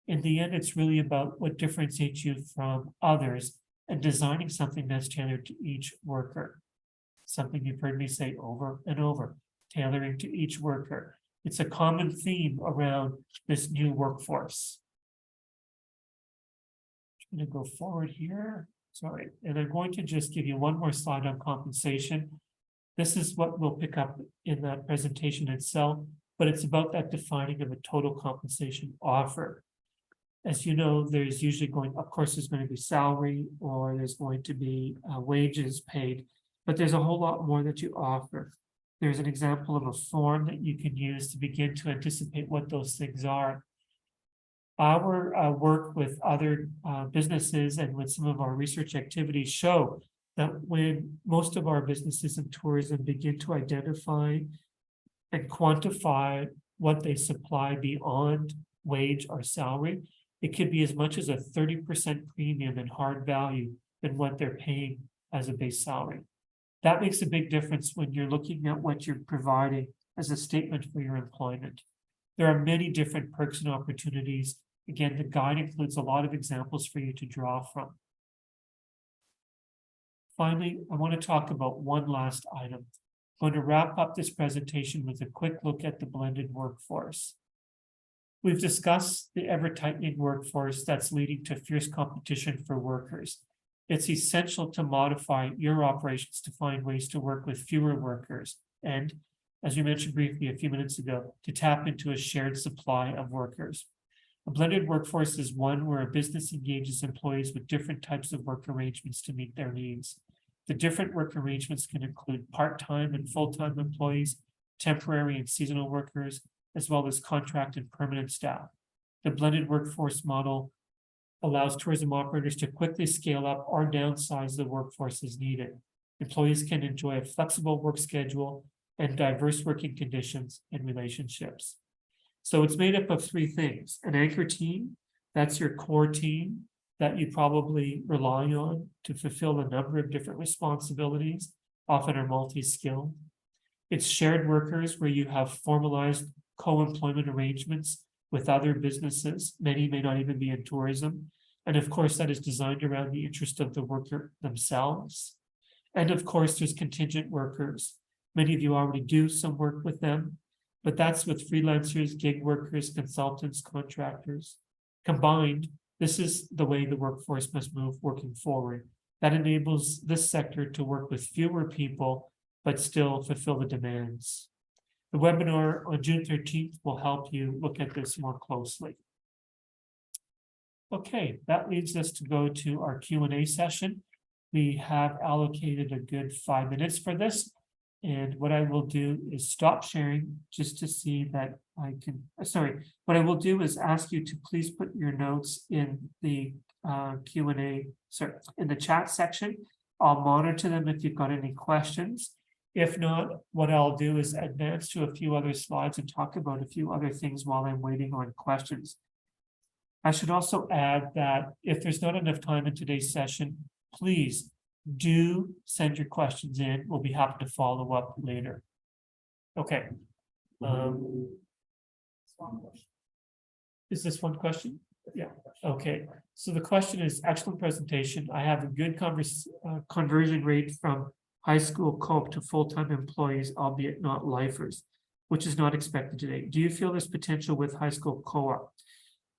Speaker 2: In the end, it's really about what differentiates you from others and designing something that's tailored to each worker. Something you've heard me say over and over, tailoring to each worker. It's a common theme around this new workforce. I'm going to go forward here. Sorry, and I'm going to just give you one more slide on compensation. This is what we'll pick up in that presentation itself, but it's about that defining of a total compensation offer. As you know, there's usually of course, there's going to be salary or there's going to be wages paid, but there's a whole lot more that you offer. There's an example of a form that you can use to begin to anticipate what those things are. Our work with other businesses and with some of our research activities show that when most of our businesses in tourism begin to identify and quantify what they supply beyond wage or salary, it could be as much as a 30% premium in hard value than what they're paying as a base salary. That makes a big difference when you're looking at what you're providing as a statement for your employment. There are many different perks and opportunities. Again, the guide includes a lot of examples for you to draw from. Finally, I want to talk about one last item. I'm going to wrap up this presentation with a quick look at the blended workforce. We've discussed the ever-tightening workforce that's leading to fierce competition for workers. It's essential to modify your operations to find ways to work with fewer workers and, as we mentioned briefly a few minutes ago, to tap into a shared supply of workers. A blended workforce is one where a business engages employees with different types of work arrangements to meet their needs. The different work arrangements can include part-time and full-time employees, temporary and seasonal workers, as well as contract and permanent staff. The blended workforce model allows tourism operators to quickly scale up or downsize the workforce as needed. Employees can enjoy a flexible work schedule and diverse working conditions and relationships. So it's made up of three things: an anchor team, that's your core team that you probably rely on to fulfill a number of different responsibilities, often are multi-skilled. It's shared workers where you have formalized co-employment arrangements with other businesses. Many may not even be in tourism. And of course, that is designed around the interest of the worker themselves. And of course, there's contingent workers. Many of you already do some work with them, but that's with freelancers, gig workers, consultants, contractors. Combined, this is the way the workforce must move working forward. That enables this sector to work with fewer people, but still fulfill the demands. The webinar on June 13th will help you look at this more closely. Okay, that leads us to go to our Q&A session. We have allocated a good 5 minutes for this. And what I will do is stop sharing just to see that I can, what I will do is ask you to please put your notes in the Q&A, in the chat section. I'll monitor them if you've got any questions. If not, what I'll do is advance to a few other slides and talk about a few other things while I'm waiting on questions. I should also add that if there's not enough time in today's session, please do send your questions in. We'll be happy to follow up later. Okay. Is this one question? Yeah. Okay. So the question is, excellent presentation. I have a good conversion rate from high school co-op to full-time employees, albeit not lifers, which is not expected today. Do you feel there's potential with high school co-op?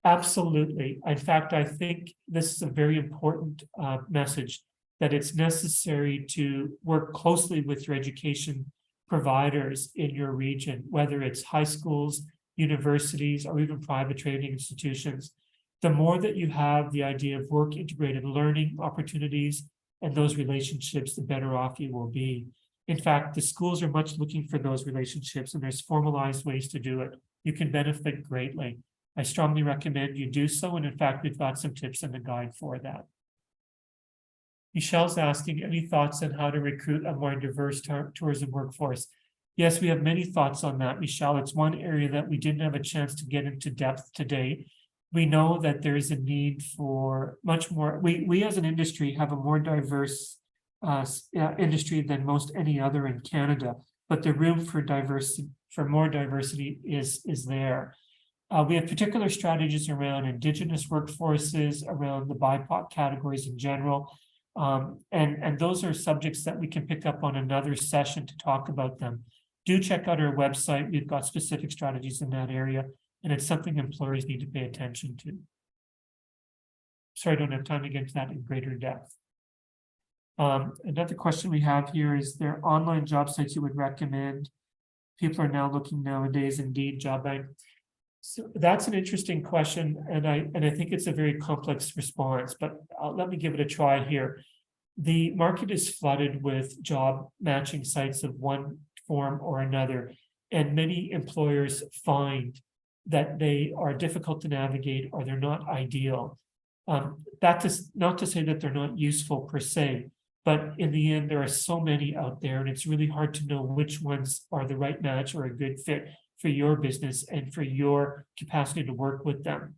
Speaker 2: Absolutely. In fact, I think this is a very important message, that it's necessary to work closely with your education providers in your region, whether it's high schools, universities, or even private training institutions. The more that you have the idea of work integrated learning opportunities and those relationships, the better off you will be. In fact, the schools are much looking for those relationships, and there's formalized ways to do it. You can benefit greatly. I strongly recommend you do so. And in fact, we've got some tips in the guide for that. Michelle's asking, any thoughts on how to recruit a more diverse tourism workforce? Yes, we have many thoughts on that, Michelle. It's one area that we didn't have a chance to get into depth today. We know that there is a need for much more. We as an industry have a more diverse industry than most any other in Canada, but the room for more diversity is there. We have particular strategies around Indigenous workforces, around the BIPOC categories in general. And those are subjects that we can pick up on another session to talk about them. Do check out our website. We've got specific strategies in that area, and it's something employers need to pay attention to. Sorry, I don't have time to get into that in greater depth. Another question we have here is, there online job sites you would recommend? People are now looking nowadays, Indeed, Job Bank. So that's an interesting question, and I think it's a very complex response, but let me give it a try here. The market is flooded with job matching sites of one form or another, and many employers find that they are difficult to navigate or they're not ideal. That is not to say that they're not useful per se, but in the end, there are so many out there, and it's really hard to know which ones are the right match or a good fit for your business and for your capacity to work with them.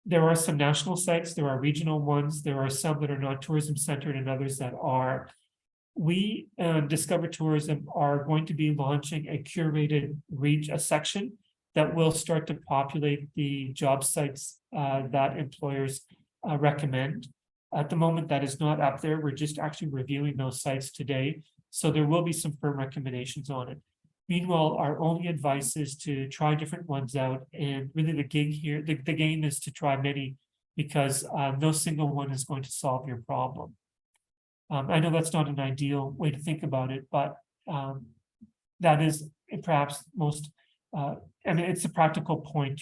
Speaker 2: There are some national sites, there are regional ones, there are some that are not tourism centered and others that are. we, Discover Tourism, are going to be launching a curated a section that will start to populate the job sites that employers recommend. At the moment, that is not up there. We're just actually reviewing those sites today. So there will be some firm recommendations on it. Meanwhile, our only advice is to try different ones out. And really the gig here, the game is to try many, because no single one is going to solve your problem. I know that's not an ideal way to think about it, but that is perhaps most, it's a practical point,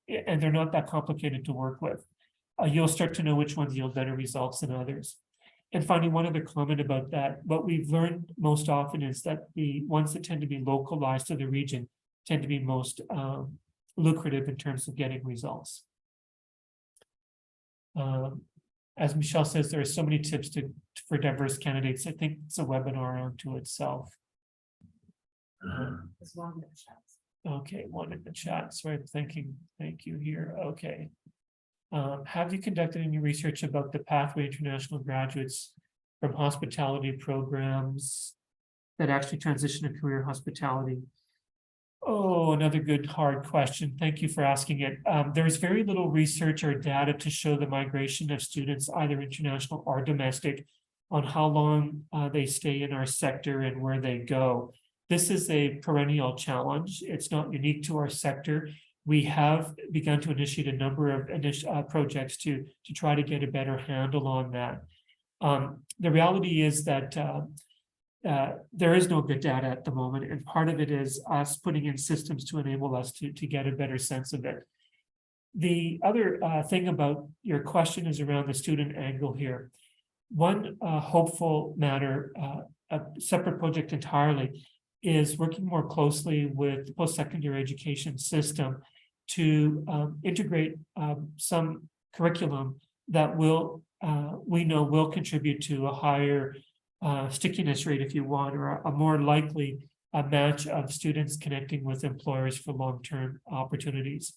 Speaker 2: and they're not that complicated to work with. You'll start to know which ones yield better results than others. And finally, one other comment about that, what we've learned most often is that the ones that tend to be localized to the region tend to be most lucrative in terms of getting results. As Michelle says, there are so many tips for diverse candidates. I think it's a webinar unto itself. Okay, one in the chat. Sorry, I'm thinking. Thank you here. Okay. Have you conducted any research about the pathway international graduates from hospitality programs that actually transition to career hospitality? Oh, another good hard question. Thank you for asking it. There's very little research or data to show the migration of students, either international or domestic, on how long they stay in our sector and where they go. This is a perennial challenge. It's not unique to our sector. We have begun to initiate a number of projects to try to get a better handle on that. The reality is that there is no good data at the moment, and part of it is us putting in systems to enable us to get a better sense of it. The other thing about your question is around the student angle here. One hopeful matter, a separate project entirely, is working more closely with the post-secondary education system to integrate some curriculum that we know will contribute to a higher stickiness rate, if you want, or a more likely match of students connecting with employers for long-term opportunities.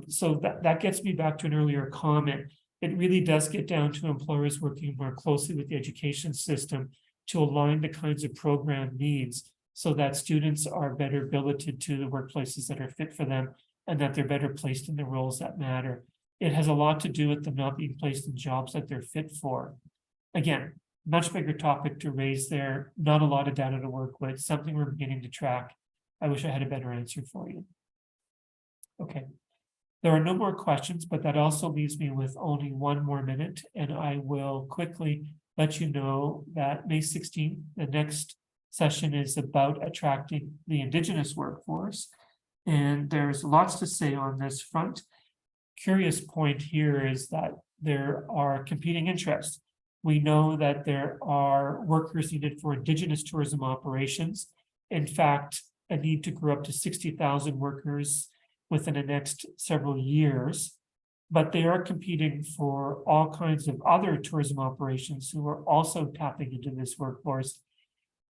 Speaker 2: So that gets me back to an earlier comment. It really does get down to employers working more closely with the education system to align the kinds of program needs so that students are better billeted to the workplaces that are fit for them and that they're better placed in the roles that matter. It has a lot to do with them not being placed in jobs that they're fit for. Again, much bigger topic to raise there, not a lot of data to work with, something we're beginning to track. I wish I had a better answer for you. Okay, there are no more questions, but that also leaves me with only one more minute, and I will quickly let you know that May 16th, the next session is about attracting the Indigenous workforce, and there's lots to say on this front. Curious point here is that there are competing interests. We know that there are workers needed for Indigenous tourism operations. In fact, a need to grow up to 60,000 workers within the next several years, but they are competing for all kinds of other tourism operations who are also tapping into this workforce,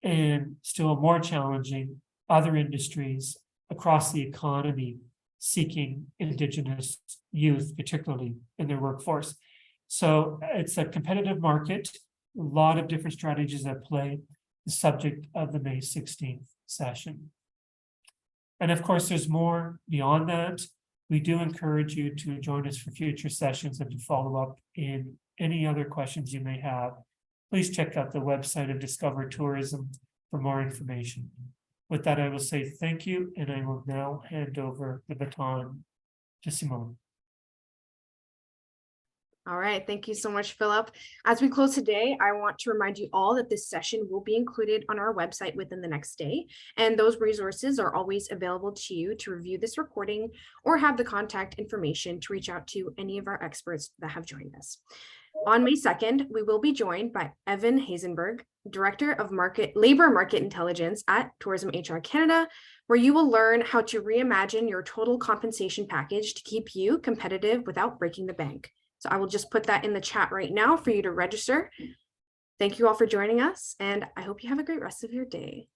Speaker 2: and still more challenging, other industries across the economy seeking Indigenous youth, particularly in their workforce. So it's a competitive market, a lot of different strategies at play, the subject of the May 16th session. And of course, there's more beyond that. We do encourage you to join us for future sessions and to follow up in any other questions you may have. Please check out the website of Discover Tourism for more information. With that, I will say thank you, and I will now hand over the baton to Simone.
Speaker 1: All right, thank you so much, Philip. As we close today, I want to remind you all that this session will be included on our website within the next day, and those resources are always available to you to review this recording or have the contact information to reach out to any of our experts that have joined us. On May 2nd, we will be joined by Evan Hazenberg, Director of Labor Market Intelligence at Tourism HR Canada, where you will learn how to reimagine your total compensation package to keep you competitive without breaking the bank. So I will just put that in the chat right now for you to register. Thank you all for joining us, and I hope you have a great rest of your day.